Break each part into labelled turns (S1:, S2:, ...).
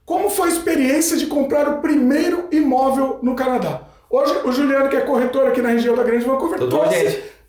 S1: como foi a experiência de comprar o primeiro imóvel no Canadá? Hoje, o Juliano, que é corretor aqui na região da Grande Vancouver,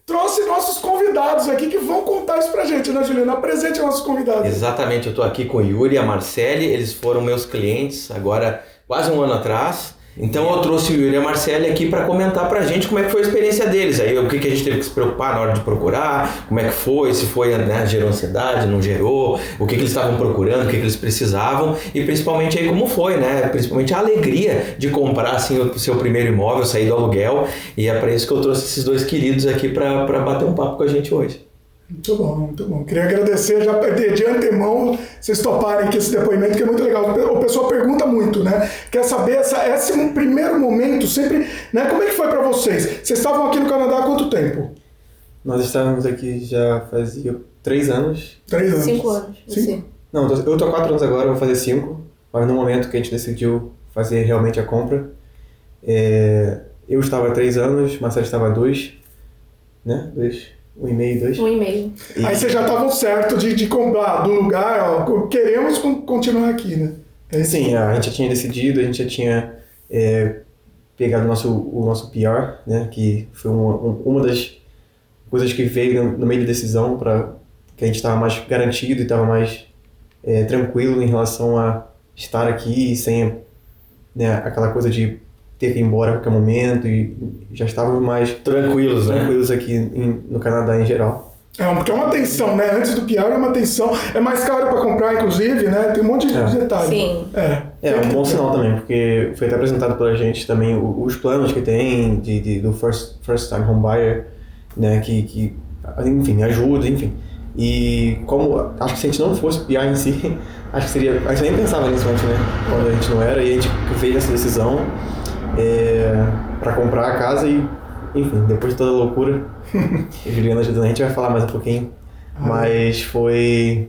S1: trouxe nossos convidados aqui que vão contar isso pra gente, né, Juliano? Apresente nossos convidados.
S2: Exatamente, eu tô aqui com o Yuri e a Marcele, eles foram meus clientes agora quase um ano atrás. Então eu trouxe o Yuri e a Marcele aqui para comentar pra gente como é que foi a experiência deles, aí o que a gente teve que se preocupar na hora de procurar, como é que foi, se foi, né, gerou ansiedade, não gerou, o que eles estavam procurando, o que eles precisavam e principalmente aí como foi, né, principalmente a alegria de comprar assim o seu primeiro imóvel, sair do aluguel, e é para isso que eu trouxe esses dois queridos aqui para bater um papo com a gente hoje.
S1: Muito bom, muito bom. Queria agradecer já de antemão vocês toparem aqui esse depoimento, que é muito legal. O pessoal pergunta muito, né? Quer saber esse primeiro momento, sempre, né? Como é que foi para vocês? Vocês estavam aqui no Canadá há quanto tempo?
S3: Nós estávamos aqui já fazia 3 anos.
S1: 3 anos.
S4: 5 anos, você?
S3: Não, eu tô há 4 anos agora, vou fazer 5. Mas no momento que a gente decidiu fazer realmente a compra, eu estava há 3 anos, Marcelo estava há 2, né? 1 e meio, 2.
S4: 1 e meio.
S1: Aí vocês já estavam certos de comprar do lugar, ó, queremos continuar aqui, né?
S3: Sim, a gente já tinha decidido, a gente já tinha pegado o nosso PR, né? Que foi uma das coisas que veio no meio da decisão, para que a gente estava mais garantido e estava mais tranquilo em relação a estar aqui sem, né, aquela coisa de ter que ir embora a qualquer momento, e já estávamos mais tranquilos aqui no Canadá em geral.
S1: Porque é uma tensão, né? Antes do PR é uma tensão. É mais caro para comprar, inclusive, né? Tem um monte de detalhes.
S4: Sim.
S3: É um bom sinal também, porque foi até apresentado pela gente também os planos que tem do first time home buyer, né? Que enfim, ajuda, enfim. E como, acho que se a gente não fosse PR em si, acho que seria... A gente nem pensava nisso antes, né? Quando a gente não era, e a gente fez essa decisão para comprar a casa e, enfim, depois de toda a loucura, a Juliana ajudando, a gente vai falar mais um pouquinho, mas foi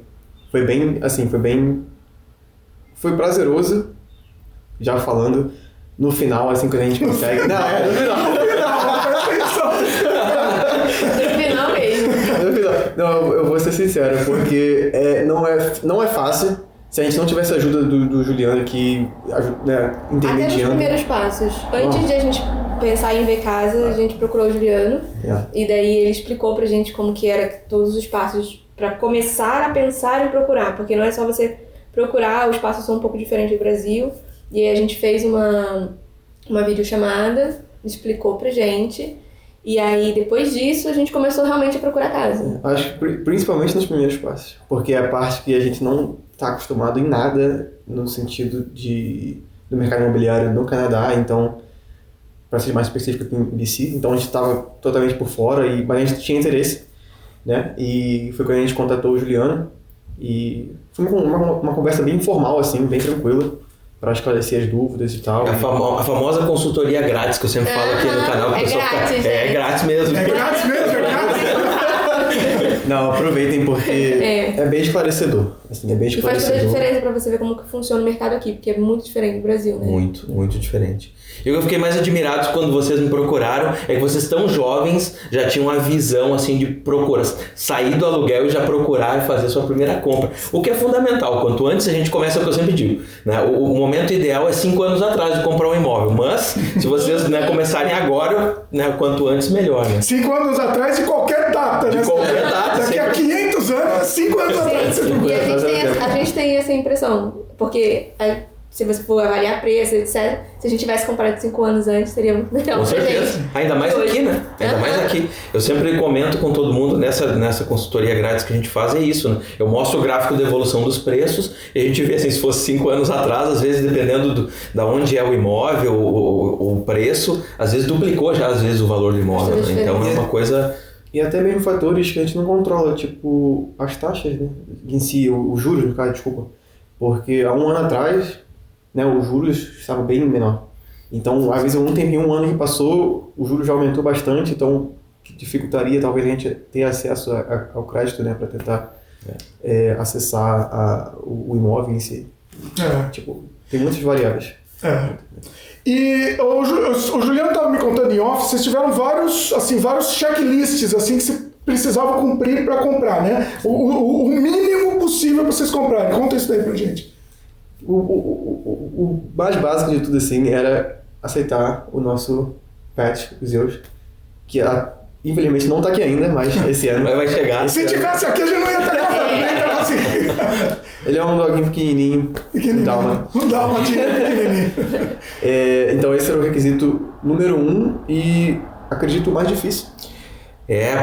S3: bem, assim, foi prazeroso, já falando, no final, assim, quando a gente consegue...
S4: No final mesmo.
S3: Não, eu vou ser sincero, porque não é fácil. Se a gente não tivesse a ajuda do Juliano aqui, né, intermediando...
S4: Até nos primeiros passos. Antes de a gente pensar em ver casa, a gente procurou o Juliano. E daí ele explicou pra gente como que era todos os passos pra começar a pensar em procurar. Porque não é só você procurar, os passos são um pouco diferentes do Brasil. E aí a gente fez uma videochamada, explicou pra gente. E aí, depois disso, a gente começou realmente a procurar casa.
S3: Acho que principalmente nos primeiros passos. Porque é a parte que a gente não está acostumado em nada no sentido do mercado imobiliário no Canadá. Então, para ser mais específico aqui em BC, então a gente estava totalmente por fora, mas a gente tinha interesse, né? E foi quando a gente contatou o Juliano. E foi uma conversa bem informal, assim, bem tranquila, para esclarecer as dúvidas e tal.
S2: A famosa consultoria grátis que eu sempre falo aqui no canal. É grátis mesmo.
S1: É grátis mesmo.
S3: Não, aproveitem porque é bem esclarecedor. Assim, é bem esclarecedor.
S4: E faz toda a diferença pra você ver como que funciona o mercado aqui, porque é muito diferente do Brasil, né?
S2: Muito, muito diferente. E o que eu fiquei mais admirado quando vocês me procuraram é que vocês tão jovens já tinham uma visão assim de procurar, sair do aluguel e já procurar e fazer a sua primeira compra. O que é fundamental, quanto antes a gente começa, é o que eu sempre digo, né? O momento ideal é 5 anos atrás de comprar um imóvel, mas se vocês, né, começarem agora, né, quanto antes melhor, né?
S1: 5 anos atrás de qualquer data, né?
S2: De qualquer data.
S1: Daqui a 500 anos, 5 anos atrás.
S4: E a gente tem essa impressão, porque se você for avaliar preço, etc., se a gente tivesse comprado 5 anos antes, seria muito melhor.
S2: Com certeza. Ainda mais aqui, né? Ainda mais aqui. Eu sempre comento com todo mundo nessa consultoria grátis que a gente faz, é isso, né? Eu mostro o gráfico de evolução dos preços e a gente vê assim, se fosse 5 anos atrás, às vezes, dependendo da onde é o imóvel, o preço, às vezes duplicou já, às vezes, o valor do imóvel. Né? Então é uma coisa...
S3: E até mesmo fatores que a gente não controla, tipo as taxas, né? Em si, os juros, no caso, desculpa. Porque há 1 ano atrás, né, os juros estavam bem menor. Então, às vezes, um ano que passou, o juros já aumentou bastante, então dificultaria talvez a gente ter acesso ao crédito, né, para tentar acessar o imóvel em si. Tipo, tem muitas variáveis.
S1: E o Juliano estava me contando em off, vocês tiveram vários checklists assim, que você precisava cumprir para comprar, né? O mínimo possível para vocês comprarem. Conta isso daí pra gente.
S3: O mais básico de tudo, assim, era aceitar o nosso pet, o Zeus, que infelizmente não tá aqui ainda, mas esse ano...
S2: vai chegar.
S1: Se tivesse aqui, a gente não ia estar gravando, né? Então, assim...
S3: Ele é um doguinho pequenininho.
S1: Um dálmatinha pequenininho.
S3: Então esse era o requisito número 1 e acredito o mais difícil.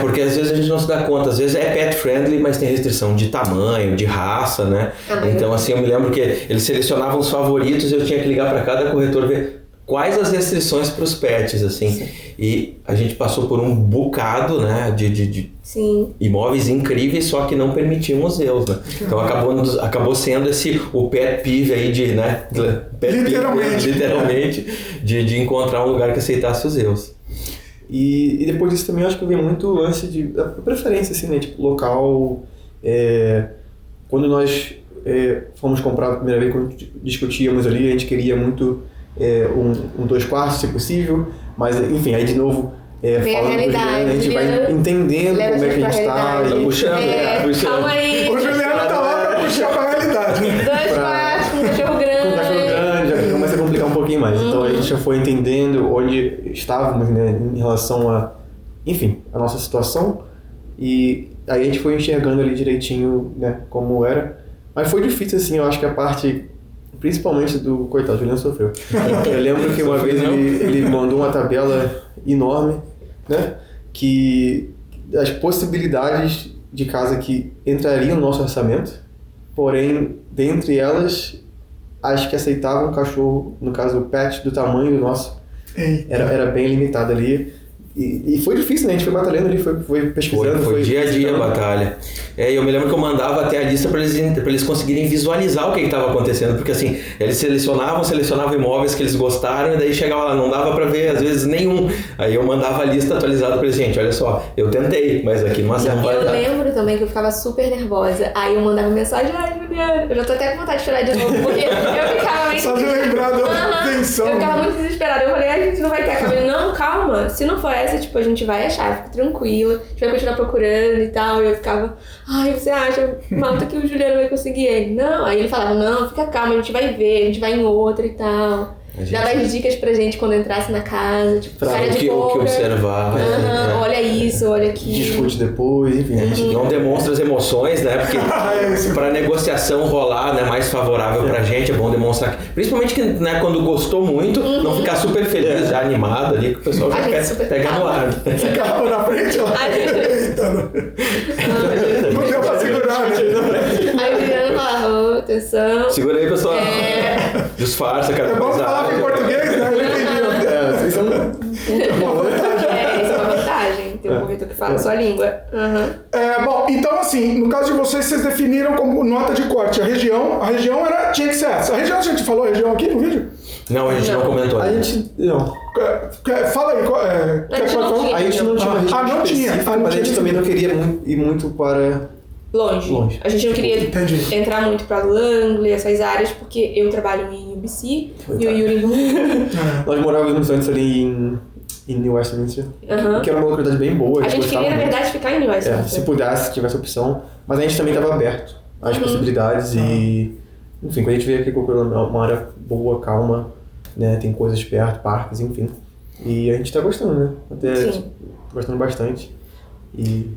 S2: Porque às vezes a gente não se dá conta, às vezes é pet friendly, mas tem restrição de tamanho, de raça, né? Então assim, eu me lembro que eles selecionavam os favoritos e eu tinha que ligar para cada corretor ver quais as restrições para os pets, assim. Sim. E a gente passou por um bocado, né, de imóveis incríveis, só que não permitiam os Zeus, né? Então acabou sendo o pet peeve aí né? Literalmente, de encontrar um lugar que aceitasse os Zeus.
S3: E depois disso também eu acho que veio muito o lance da preferência, assim, né? Tipo, local. Quando nós fomos comprar a primeira vez, quando discutíamos ali, a gente queria muito um 2 quartos, se possível, mas enfim, aí de novo. Falando com o Juliano, a gente vai entendendo como é que a gente tá.
S2: Puxando.
S4: Calma aí.
S1: O Juliano tá lá pra puxar pra realidade.
S4: 2 quartos, com um cachorro grande.
S3: Com um cachorro grande, já começa a complicar um pouquinho mais. Então a gente já foi entendendo onde estávamos, né, em relação a nossa situação. E aí a gente foi enxergando ali direitinho, né, como era. Mas foi difícil, assim, eu acho que a parte, principalmente do coitado, o Juliano sofreu. Eu lembro que uma vez ele mandou uma tabela enorme, né, que as possibilidades de casa que entrariam no nosso orçamento, porém, dentre elas, as que aceitavam um cachorro, no caso o pet, do tamanho do nosso, era bem limitado ali. E foi difícil, né? A gente foi batalhando ali, foi pesquisando.
S2: Foi dia a dia a batalha. Eu me lembro que eu mandava até a lista para eles conseguirem visualizar o que estava acontecendo, porque assim, eles selecionavam imóveis que eles gostaram, e daí chegava lá, não dava para ver, às vezes, nenhum. Aí eu mandava a lista atualizada para eles, gente, olha só, eu tentei, mas aqui não vai dar.
S4: Eu lembro também que eu ficava super nervosa, aí eu mandava mensagem, Juliana, eu já tô até com vontade de chorar de novo, porque eu ficava meio...
S1: Só de lembrar da tensão.
S4: Eu ficava muito desesperada, eu falei, a gente não vai ter a câmera. Não, calma, se não for essa, tipo, a gente vai achar, fica tranquila, a gente vai continuar procurando e tal. E eu ficava, você acha, Malta, que o Juliano vai conseguir ele? Não, aí ele falava, não, fica calma, a gente vai ver, a gente vai em outra e tal. Dava as dicas pra gente quando entrasse na casa, tipo, cara de boca.
S2: O que observar.
S4: Olha isso, olha aquilo.
S3: Discute depois, enfim. A gente
S2: não demonstra as emoções, né? Porque pra negociação rolar, né, mais favorável pra gente, é bom demonstrar. Principalmente que, né, quando gostou muito, não ficar super feliz, já animado ali, que o pessoal já pega no ar.
S1: Ficava na frente lá. Não deu pra segurar, né?
S4: Aí o Juliano falava, atenção.
S2: Segura aí, pessoal. Disfarça, cara.
S1: É bom falar em português, né? Eu entendi.
S3: Isso é uma
S4: vantagem. Tem um corretor que fala a sua língua.
S1: Bom, então assim, no caso de vocês definiram como nota de corte a região tinha que ser essa. A região, a gente falou a região aqui no vídeo?
S2: Não, a gente não comentou.
S3: A gente não.
S1: Fala aí.
S3: A gente não tinha uma região
S1: não tinha.
S3: Mas a gente também não queria ir muito para...
S4: Longe. A gente não queria entrar muito pra Langley, essas áreas, porque eu trabalho em UBC e o Yuri...
S3: Nós morávamos antes ali em New Westminster, que era uma localidade bem boa.
S4: A gente queria, na verdade, ficar em New Westminster.
S3: Se pudesse, se tivesse opção. Mas a gente também estava aberto às possibilidades e... Enfim, quando a gente veio aqui, uma área boa, calma, né? Tem coisas perto, parques, enfim. E a gente tá gostando, né? Gostando bastante. E...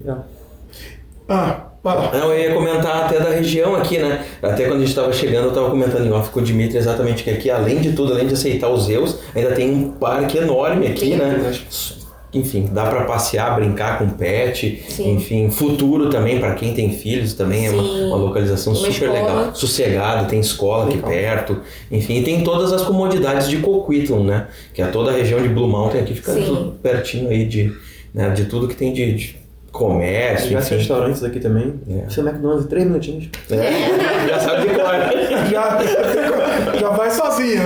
S2: Não, eu ia comentar até da região aqui, né? Até quando a gente estava chegando, eu estava comentando em off com o Dimitri exatamente que aqui, além de tudo, além de aceitar os Zeus, ainda tem um parque enorme aqui, né? Enfim, dá para passear, brincar com pet. Sim. Enfim, futuro também, para quem tem filhos, também é uma localização super legal. Sossegado, tem escola aqui perto. Enfim, e tem todas as comodidades de Coquitlam, né? Que é toda a região de Blue Mountain aqui, fica tudo pertinho aí de tudo que tem de comércio.
S3: Já tem restaurantes aqui também. Você é McDonald's em 3 minutinhos.
S2: Já sabe de cor.
S1: Já vai sozinha.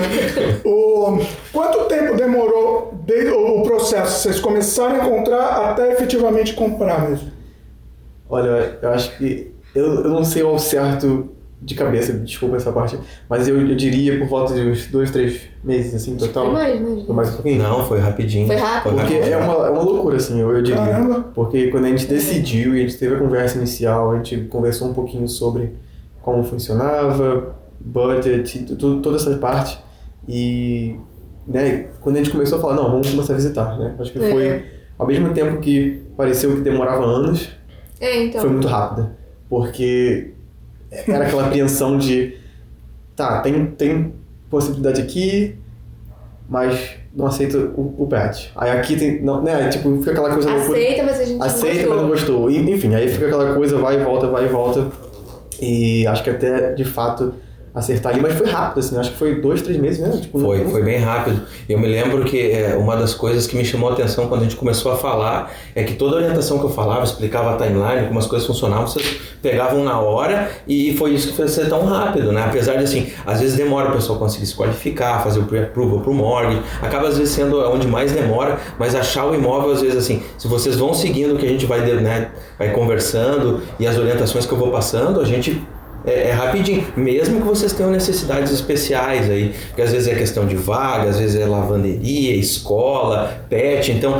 S1: Quanto tempo demorou o processo? Vocês começaram a encontrar até efetivamente comprar mesmo?
S3: Olha, eu acho que... Eu não sei ao certo de cabeça, desculpa essa parte, mas eu diria por volta de uns 2, 3 meses, assim, total.
S4: Foi
S3: mais um pouquinho?
S2: Não, foi rapidinho.
S4: Foi rápido.
S3: Porque é uma loucura, assim, eu diria. Caramba. Porque quando a gente decidiu e a gente teve a conversa inicial, a gente conversou um pouquinho sobre como funcionava, budget, toda essa parte. E, né, quando a gente começou a falar, não, vamos começar a visitar, né? Acho que foi, ao mesmo tempo que pareceu que demorava anos,
S4: então.
S3: foi muito rápida. Porque era aquela apreensão de, tá, tem possibilidade aqui, mas não aceito o pet. Aí aqui tem, não, né, tipo, fica aquela coisa...
S4: Aceita, mas a gente
S3: aceita, mas não gostou. Enfim, aí fica aquela coisa, vai e volta. E acho que até, de fato, acertar ali, mas foi rápido, assim, acho que foi 2, 3 meses, né? Tipo,
S2: foi bem rápido. Eu me lembro que uma das coisas que me chamou a atenção quando a gente começou a falar é que toda a orientação que eu falava, explicava a timeline, como as coisas funcionavam, vocês pegavam na hora e foi isso que fez ser tão rápido, né? Apesar de, assim, às vezes demora o pessoal conseguir se qualificar, fazer o pre-approval pro mortgage, acaba às vezes sendo onde mais demora, mas achar o imóvel, às vezes, assim, se vocês vão seguindo o que a gente vai, né, vai conversando e as orientações que eu vou passando, a gente... É rapidinho, mesmo que vocês tenham necessidades especiais aí, porque às vezes é questão de vaga, às vezes é lavanderia, escola, pet, então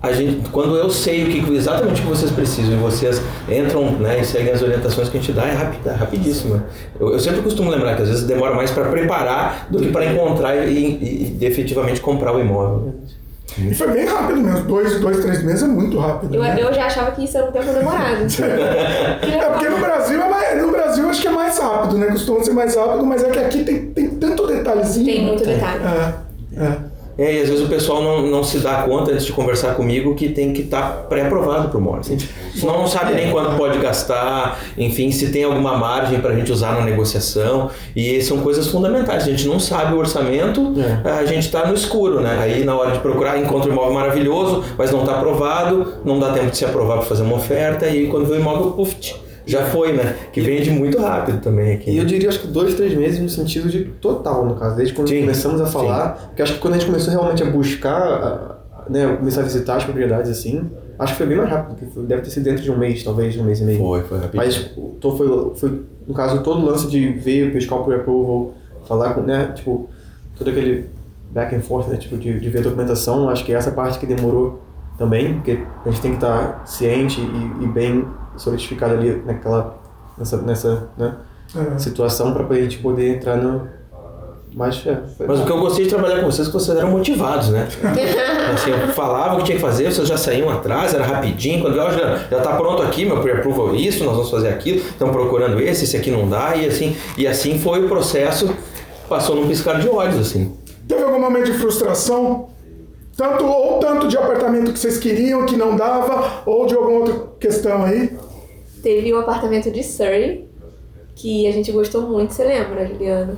S2: a gente, quando eu sei exatamente o que vocês precisam e vocês entram, né, e seguem as orientações que a gente dá, é rapidíssimo. Eu sempre costumo lembrar que às vezes demora mais para preparar do que para encontrar e efetivamente comprar o imóvel.
S1: E foi bem rápido mesmo, 2, 3 meses é muito rápido.
S4: Eu já achava que isso era um tempo demorado.
S1: Porque no Brasil acho que é mais rápido, né? Costuma ser mais rápido, mas é que aqui tem tanto detalhezinho.
S4: Tem muito detalhe.
S2: E às vezes o pessoal não se dá conta antes de conversar comigo que tem que estar pré-aprovado para o mortgage. Senão não sabe nem quanto pode gastar, enfim, se tem alguma margem para a gente usar na negociação. E são coisas fundamentais. A gente não sabe o orçamento, a gente está no escuro, né? Aí na hora de procurar, encontra um imóvel maravilhoso, mas não está aprovado, não dá tempo de se aprovar para fazer uma oferta e quando vê o imóvel, puf, já foi, né? Que vende muito rápido também aqui.
S3: E eu diria, acho que 2, 3 meses no sentido de total, no caso. Desde quando começamos a falar. Porque acho que quando a gente começou realmente a buscar, né, começar a visitar as propriedades assim, acho que foi bem mais rápido. Que deve ter sido dentro de um mês, talvez, 1 mês e meio.
S2: Foi rápido.
S3: Mas foi, no caso, todo o lance de ver, pescar o pre-approval, falar com, né, tipo, todo aquele back and forth, né, tipo, de ver a documentação. Acho que essa parte que demorou também, porque a gente tem que estar ciente e bem solidificado ali nessa né, situação para a gente poder entrar no... Mas
S2: o que eu gostei de trabalhar com vocês é que vocês eram motivados, né? Assim, eu falava o que tinha que fazer, vocês já saíam atrás, era rapidinho, quando eu já tá pronto aqui, meu pre-approval isso, nós vamos fazer aquilo, estão procurando esse aqui não dá, e assim foi o processo, passou num piscar de olhos, assim.
S1: Teve algum momento de frustração? Tanto de apartamento que vocês queriam, que não dava, ou de alguma outra questão aí?
S4: Teve um apartamento de Surrey, que a gente gostou muito, você lembra, Juliano?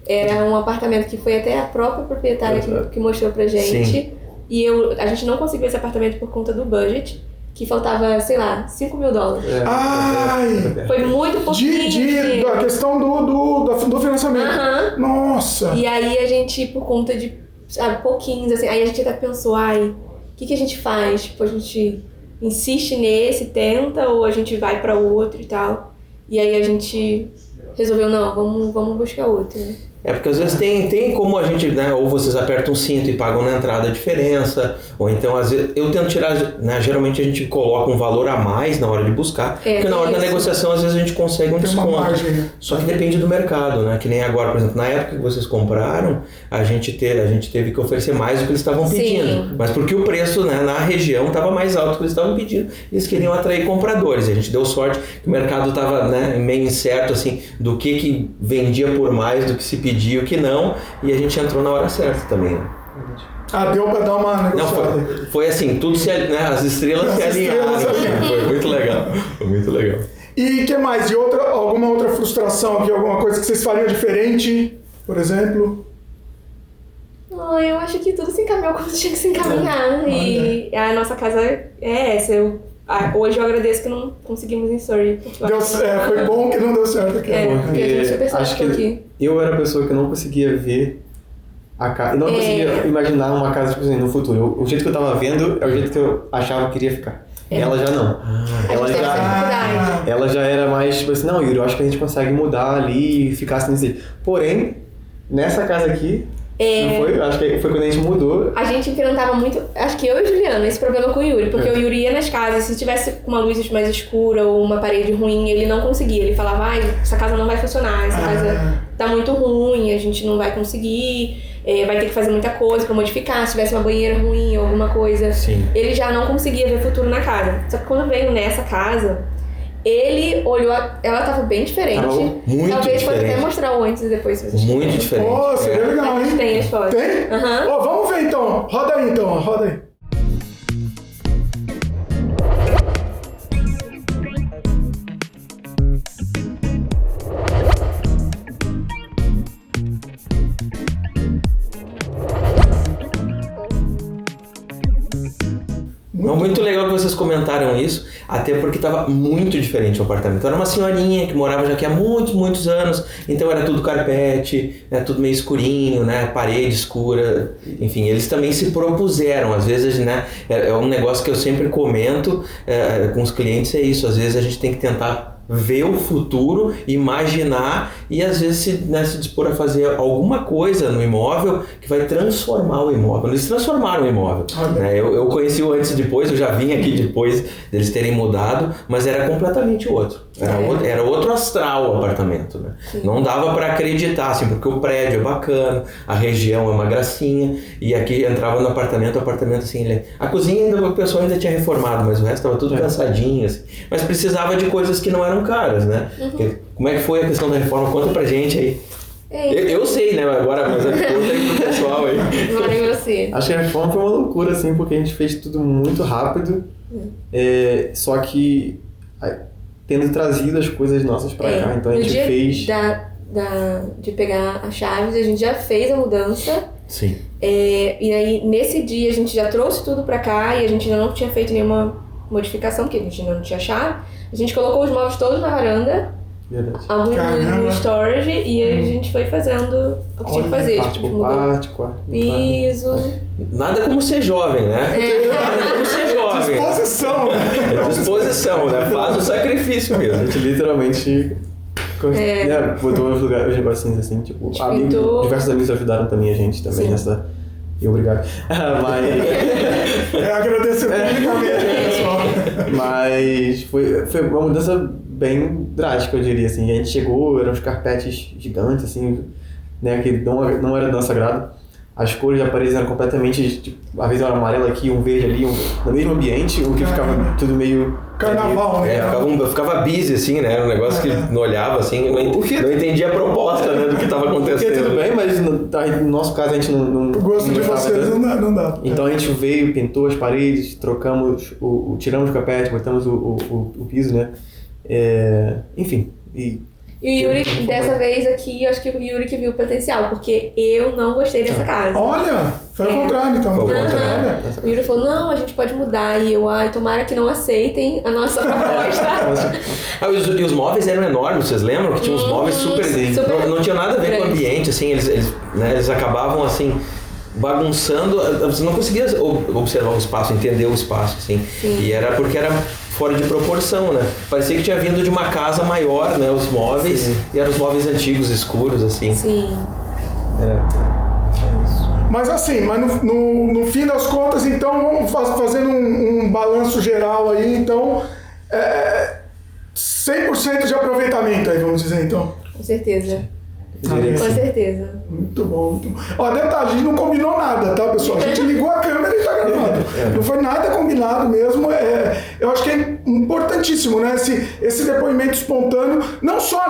S4: Era um apartamento que foi até a própria proprietária que mostrou pra gente. Sim. E a gente não conseguiu esse apartamento por conta do budget, que faltava, sei lá, $5.000.
S1: Ai!
S4: Foi muito pouquinho.
S1: Da questão do financiamento. Nossa!
S4: E aí a gente, por conta de, sabe, pouquinhos, assim, aí a gente até pensou, o que a gente faz? Tipo, a gente insiste nesse, tenta, ou a gente vai pra outro e tal. E aí a gente resolveu, não, vamos buscar outro, né?
S2: Porque às vezes tem como a gente, né, ou vocês apertam o cinto e pagam na entrada a diferença, ou então às vezes eu tento tirar, né, geralmente a gente coloca um valor a mais na hora de buscar, porque na hora da negociação às vezes a gente consegue um desconto. Margem. Só que depende do mercado, né? Que nem agora, por exemplo, na época que vocês compraram, a gente teve que oferecer mais do que eles estavam pedindo. Sim. Mas porque o preço, né, na região estava mais alto do que eles estavam pedindo, eles queriam atrair compradores. E a gente deu sorte que o mercado estava, né, meio incerto assim, do que vendia por mais do que se pedia e o que não, e a gente entrou na hora certa também, né?
S1: Deu pra dar uma negociada.
S2: Não, foi assim, tudo né, as estrelas se alinharam. Foi muito legal. Foi muito legal.
S1: E o que mais? Alguma outra frustração aqui? Alguma coisa que vocês fariam diferente, por exemplo?
S4: Eu acho que tudo se encaminhou como tinha que se encaminhar. E a nossa casa é essa. Hoje eu agradeço que não conseguimos em Surrey.
S1: Foi bom que não deu certo aqui.
S4: Porque a gente super
S3: acho que aqui. Eu era a pessoa que não conseguia ver a casa. Eu não conseguia imaginar uma casa tipo assim, no futuro. O jeito que eu tava vendo é o jeito que eu achava que iria ficar. Ela já não. Ela já era mais tipo assim, não, Yuri, eu acho que a gente consegue mudar ali e ficar assim. Porém, nessa casa aqui, Não foi? Acho que foi quando a gente mudou.
S4: A gente enfrentava muito, acho que eu e o Juliano, esse problema com o Yuri. Porque o Yuri ia nas casas, se tivesse uma luz mais escura ou uma parede ruim, ele não conseguia. Ele falava, essa casa não vai funcionar, essa casa tá muito ruim, a gente não vai conseguir, vai ter que fazer muita coisa pra modificar. Se tivesse uma banheira ruim ou alguma coisa, ele já não conseguia ver futuro na casa. Só que quando veio nessa casa, ele olhou, ela tava bem diferente.
S2: Muito
S4: Talvez
S2: diferente.
S4: pode até mostrar o antes e depois, se vocês
S2: Muito diferente.
S1: Pô, seria legal, hein?
S4: Tem as fotos.
S1: Tem? Vamos ver então. Roda aí então, roda aí.
S2: Muito legal que vocês comentaram isso, até porque estava muito diferente o apartamento. Era uma senhorinha que morava já aqui há muitos anos, então era tudo carpete, né, tudo meio escurinho, né, parede escura, enfim, eles também se propuseram, às vezes, né, é um negócio que eu sempre comento com os clientes, é isso, às vezes a gente tem que tentar ver o futuro, imaginar e às vezes se dispor a fazer alguma coisa no imóvel que vai transformar o imóvel. Eles transformaram o imóvel. Né? Eu conheci o antes e depois, eu já vim aqui depois deles terem mudado, mas era completamente outro. Era outro astral o apartamento. Né? Não dava para acreditar, assim, porque o prédio é bacana, a região é uma gracinha, e aqui entrava no apartamento, o apartamento assim, a cozinha ainda, o pessoal ainda tinha reformado, mas o resto estava tudo cansadinho, assim. Mas precisava de coisas que não eram caras, né? Como é que foi a questão da reforma? Conta pra gente aí. Eu sei, né? Agora, mas conta aí pro pessoal aí.
S3: Acho que a reforma foi uma loucura, assim, porque a gente fez tudo muito rápido, só que tendo trazido as coisas nossas pra cá, então a gente fez...
S4: de pegar as chaves, a gente já fez a mudança.
S2: Sim.
S4: E aí, nesse dia, a gente já trouxe tudo pra cá e a gente ainda não tinha feito nenhuma modificação, porque a gente ainda não tinha chave. A gente colocou os móveis todos na varanda, alguns no storage, e aí a gente foi fazendo o que tinha que fazer. Piso.
S2: Nada como ser jovem, né? Nada como ser jovem.
S1: Disposição, né?
S2: Disposição, né? Faz o sacrifício mesmo.
S3: A gente literalmente... botou os negocinhos assim, tipo, diversos amigos ajudaram também a gente também nessa. E obrigado.
S1: Agradecer publicamente, pessoal.
S3: Mas foi uma mudança bem drástica, eu diria assim. A gente chegou, eram uns carpetes gigantes, assim, né, que não era do nosso agrado. As cores da parede eram completamente, tipo, às vezes era amarelo aqui, um verde ali, no mesmo ambiente, o que ficava tudo meio...
S1: Carnaval, né?
S2: Ficava busy, assim, né? Era um negócio que não olhava, assim, não entendia a proposta, né, do que estava acontecendo.
S3: Porque tudo bem, mas no nosso caso a gente não
S1: o gosto de vocês não dá.
S3: Então a gente veio, pintou as paredes, trocamos, tiramos o carpete, botamos o piso, né? Enfim,
S4: E o Yuri, dessa vez aqui, eu acho que o Yuri que viu o potencial, porque eu não gostei dessa casa.
S1: Olha, foi ao contrário, então.
S4: O Yuri falou, não, a gente pode mudar. E eu, tomara que não aceitem a nossa proposta.
S2: E os móveis eram enormes, vocês lembram? Que tinha uns móveis super não tinha nada a ver com o ambiente, assim, eles acabavam, assim, bagunçando, você não conseguia observar o espaço, entender o espaço, assim. E era porque era fora de proporção, né? Parecia que tinha vindo de uma casa maior, né? Os móveis, e eram os móveis antigos, escuros, assim.
S4: Sim.
S1: Mas assim, no fim das contas, então, vamos fazendo um balanço geral aí, então, 100% de aproveitamento aí, vamos dizer, então.
S4: Com certeza. Com certeza.
S1: Muito bom, muito bom. Ó, detalhe, a gente não combinou nada, tá, pessoal? A gente ligou a câmera e tá gravando. Não foi nada combinado mesmo. Eu acho que é importantíssimo, né? Esse depoimento espontâneo, não só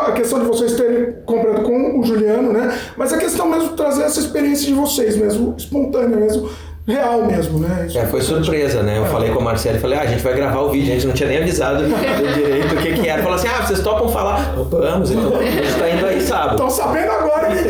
S1: a questão de vocês terem comprado com o Juliano, né? Mas a questão mesmo de trazer essa experiência de vocês mesmo, espontânea mesmo. Real mesmo, né?
S2: Foi surpresa, né? Eu falei com a Marcela e falei, a gente vai gravar o vídeo, a gente não tinha nem avisado direito o que era. Falou assim, vocês topam falar? Vamos, então a gente tá indo aí sábado.
S1: Estão sabendo agora que...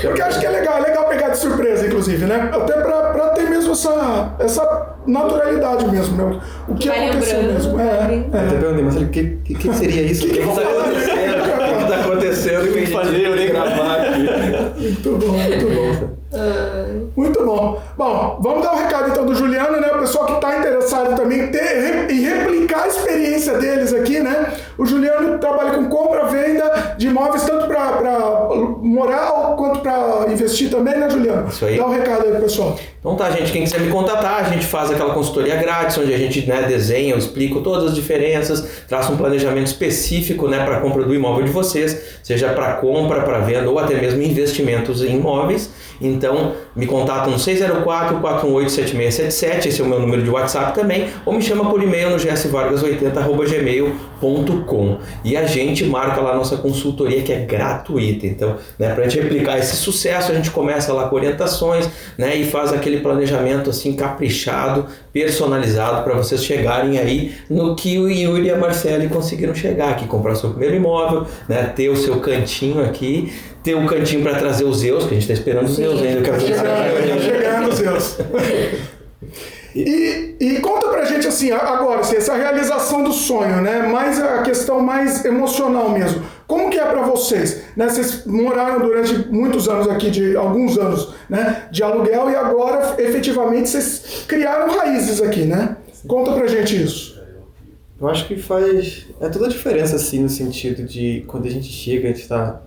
S1: Porque acho que é legal pegar de surpresa, inclusive, né? Até pra ter mesmo essa naturalidade mesmo, né? O que aconteceu mesmo.
S3: Eu até perguntei, mas o que seria isso?
S2: O que tá acontecendo? O que a gente fazer, eu nem gravar aqui.
S1: Muito bom, muito bom. Muito bom. Bom, vamos dar um recado então do Juliano, né? O pessoal que está interessado também em replicar a experiência deles aqui, né? O Juliano trabalha com compra, venda de imóveis tanto para morar quanto investir também, né, Juliano?
S2: Isso aí.
S1: Dá um recado aí pro pessoal.
S2: Então tá, gente, quem quiser me contatar, a gente faz aquela consultoria grátis, onde a gente, né, desenha, eu explico todas as diferenças, traço um planejamento específico, né, para a compra do imóvel de vocês, seja para compra, para venda ou até mesmo investimentos em imóveis. Então, me contatam no 604-418-7677, esse é o meu número de WhatsApp também, ou me chama por e-mail no gsvargas80@gmail.com. E a gente marca lá a nossa consultoria, que é gratuita. Então, né, para a gente replicar esse sucesso, a gente começa lá com orientações, né, e faz aquele planejamento assim caprichado, personalizado, para vocês chegarem aí no que o Yuri e a Marcele conseguiram chegar aqui, comprar o seu primeiro imóvel, né, ter o seu cantinho aqui, ter um cantinho para trazer os Zeus, que a gente está esperando os Zeus ainda.
S1: Tá chegando os Zeus. E conta pra gente assim, agora, assim, essa realização do sonho, né? Mais a questão mais emocional mesmo. Como que é pra vocês? Né? Vocês moraram durante muitos anos aqui, de alguns anos, né? De aluguel, e agora, efetivamente, vocês criaram raízes aqui, né? Conta pra gente isso.
S3: Eu acho que faz toda a diferença, assim, no sentido de quando a gente chega, a gente tá...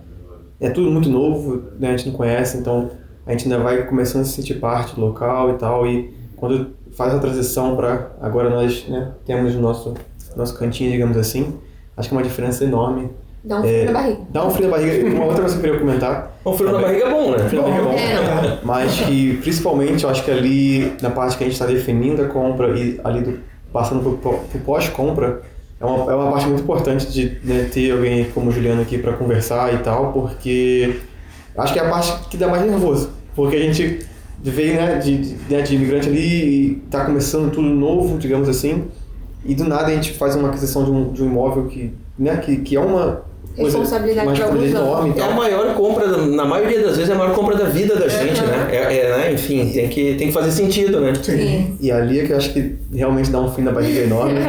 S3: É tudo muito novo, né? A gente não conhece, então a gente ainda vai começando a se sentir parte do local e tal, e quando faz a transição para agora nós, né, temos o nosso cantinho, digamos assim, acho que é uma diferença enorme.
S4: Dá um frio na barriga.
S3: Dá um frio na barriga. Uma outra coisa que eu queria comentar.
S2: O frio na barriga é bom, né?
S3: Frio na barriga é bom. Mas que, principalmente, eu acho que ali, na parte que a gente está definindo a compra e ali passando pro pós-compra, é uma parte muito importante de, né, ter alguém como o Juliano aqui para conversar e tal, porque acho que é a parte que dá mais nervoso. Porque a gente veio, né, de imigrante ali e tá começando tudo novo, digamos assim, e do nada a gente faz uma aquisição de um imóvel que, né, que é uma
S4: responsabilidade
S3: enorme.
S2: É a maior compra, na maioria das vezes é a maior compra da vida da gente, né? Né? Enfim, tem que fazer sentido, né?
S1: Sim.
S3: E ali é que eu acho que realmente dá um fim na barriga enorme,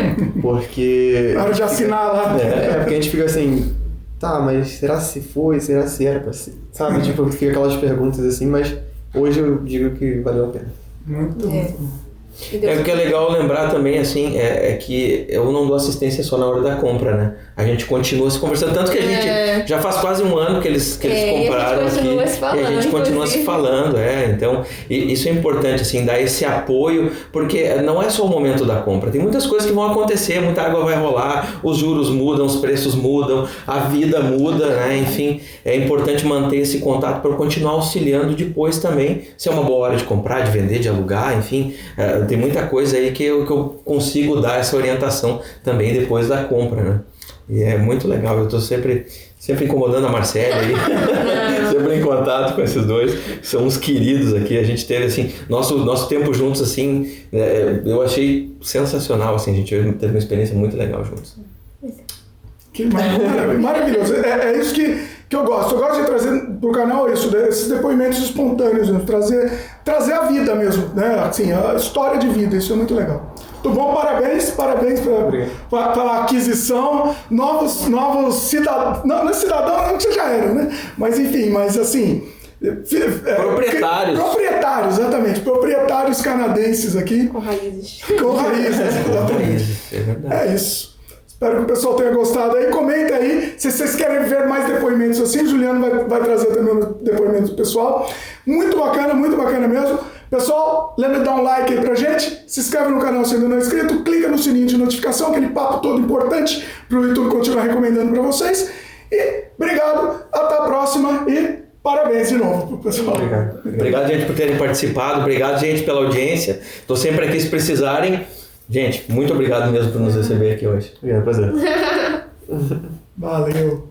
S3: porque...
S1: Na hora de assinar lá.
S3: Porque a gente fica assim, tá, mas será se foi? Será se era pra ser? Sabe, tipo, fica aquelas perguntas assim, mas hoje eu digo que valeu a pena.
S1: Muito bom.
S2: O que é legal lembrar também, assim, é que eu não dou assistência só na hora da compra, né? A gente continua se conversando, tanto que a gente já faz quase um ano que eles compraram aqui, e a gente continua se falando, então, isso é importante, assim, dar esse apoio, porque não é só o momento da compra, tem muitas coisas que vão acontecer, muita água vai rolar, os juros mudam, os preços mudam, a vida muda, né? Enfim, é importante manter esse contato para continuar auxiliando depois também, se é uma boa hora de comprar, de vender, de alugar, enfim, tem muita coisa aí que eu consigo dar essa orientação também depois da compra, né? E é muito legal, eu estou sempre incomodando a Marcele aí, sempre em contato com esses dois, que são uns queridos aqui, a gente teve, assim, nosso tempo juntos, assim, eu achei sensacional, assim, a gente teve uma experiência muito legal juntos.
S1: Que maravilhoso, é isso que eu gosto. Eu gosto de trazer pro canal isso, esses depoimentos espontâneos, né? trazer a vida mesmo, né? Assim, a história de vida, isso é muito legal. Muito bom, parabéns pela aquisição, novos cidadãos, não é cidadão, não que você já era, né? Mas enfim, assim... Proprietários, exatamente, proprietários canadenses aqui.
S4: Com raízes,
S1: exatamente. É isso. Espero que o pessoal tenha gostado aí. Comenta aí se vocês querem ver mais depoimentos assim. O Juliano vai trazer também o depoimento do pessoal. Muito bacana mesmo. Pessoal, lembra de dar um like aí pra gente. Se inscreve no canal se ainda não é inscrito. Clica no sininho de notificação, aquele papo todo importante pro YouTube continuar recomendando pra vocês. E obrigado, até a próxima e parabéns de novo pro pessoal.
S2: Obrigado, gente, por terem participado. Obrigado, gente, pela audiência. Tô sempre aqui se precisarem. Gente, muito obrigado mesmo por nos receber aqui hoje.
S3: Obrigado, prazer.
S1: Valeu.